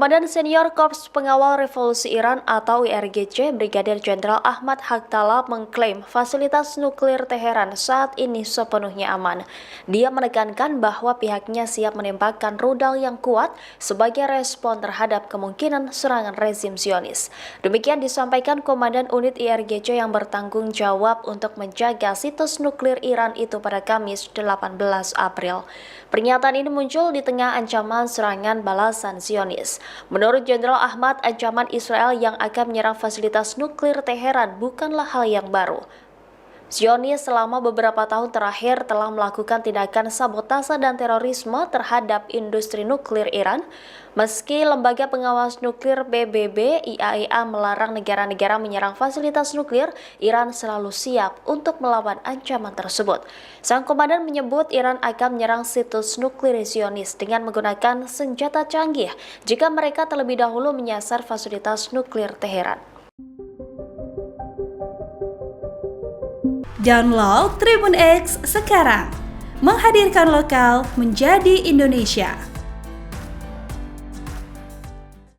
Komandan Senior Korps Pengawal Revolusi Iran atau IRGC, Brigadir Jenderal Ahmad Haqtala mengklaim fasilitas nuklir Teheran saat ini sepenuhnya aman. Dia menekankan bahwa pihaknya siap menembakkan rudal yang kuat sebagai respon terhadap kemungkinan serangan rezim Zionis. Demikian disampaikan Komandan Unit IRGC yang bertanggung jawab untuk menjaga situs nuklir Iran itu pada Kamis 18 April. Pernyataan ini muncul di tengah ancaman serangan balasan Zionis. Menurut Jenderal Ahmad, ancaman Israel yang akan menyerang fasilitas nuklir Teheran bukanlah hal yang baru. Zionis selama beberapa tahun terakhir telah melakukan tindakan sabotase dan terorisme terhadap industri nuklir Iran. Meski Lembaga Pengawas Nuklir PBB IAEA melarang negara-negara menyerang fasilitas nuklir, Iran selalu siap untuk melawan ancaman tersebut. Sang komandan menyebut Iran akan menyerang situs nuklir Zionis dengan menggunakan senjata canggih jika mereka terlebih dahulu menyasar fasilitas nuklir Teheran. Download Tribun X sekarang, menghadirkan lokal menjadi Indonesia.